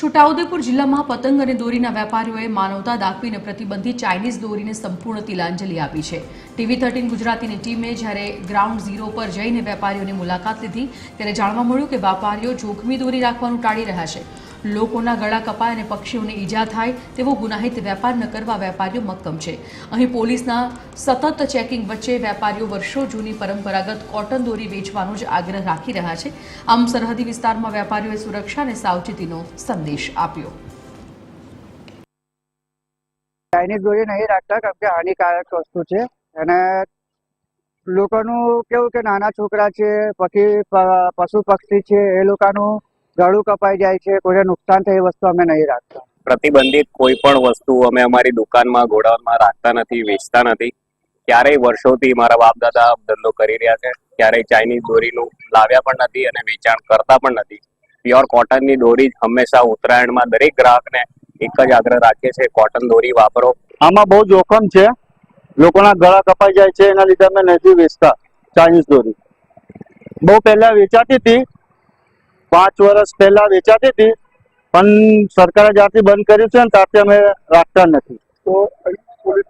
છોટાઉદેપુર જિલ્લામાં પતંગ અને દોરીના વેપારીઓએ માનવતા દાખવીને પ્રતિબંધિત ચાઇનીઝ દોરીને સંપૂર્ણ તિલાંજલિ આપી છે। TV13 ગુજરાતીની ટીમે જ્યારે ગ્રાઉન્ડ ઝીરો પર જઈને વેપારીઓની મુલાકાત લીધી ત્યારે જાણવા મળ્યું કે વેપારીઓ જોખમી દોરી રાખવાનું ટાળી રહ્યા છે। લોકોના ગળા કપાય અને પક્ષીઓને ઈજા થાય તેવો ગુનાહિત વેપાર ન કરવા વેપારીઓ મક્કમ છે। અહીં પોલીસના સતત ચેકિંગ વચ્ચે વેપારીઓ વર્ષો જૂની પરંપરાગત કોટન દોરી વેચવાનો જ આગ્રહ રાખી રહ્યા છે। આમ સરહદી વિસ્તારમાં વેપારીઓએ સુરક્ષા અને સાવચેતીનો સંદેશ આપ્યો। ચાઇનીઝ દોરી નહીં રાખતા કેમ કે હાનિકારક વસ્તુ છે અને લોકોનું કેવું કે નાના છોકરા છે પશુ પક્ષી છે એ લોકોનું ગળું કપાઈ જાય છે, કોઈને નુકસાન થાય એ વસ્તુ અમે નહીં રાખતા। પ્રતિબંધિત કોઈ પણ વસ્તુ અમે અમારી દુકાનમાં ગોડાઉનમાં રાખતા નથી, વેચતા નથી। ક્યારેય વર્ષોથી મારા બાપ દાદા ધંધો કરી રહ્યા છે, ક્યારેય ચાઇનીઝ દોરીનું લાવ્યા પણ નથી અને વેચાણ કરતા પણ નથી। પ્યોર કોટનની દોરી જ હંમેશા ઉત્તરાયણમાં દરેક ગ્રાહકને એક જ આગ્રહ રાખીએ છીએ, કોટન દોરી વાપરો। આમાં બહુ જોખમ છે, લોકોના ગળા કપાઈ જાય છે, એના લીધે અમે નથી વેચતા ચાઇનીઝ દોરી। બહુ પહેલા વેચાતી હતી, 5 વર્ષ પહેલા વેચાતી હતી, પણ સરકારે જ્યારથી બંધ કર્યું છે ને ત્યારથી અમે રાખતા નથી। તો પોલીસ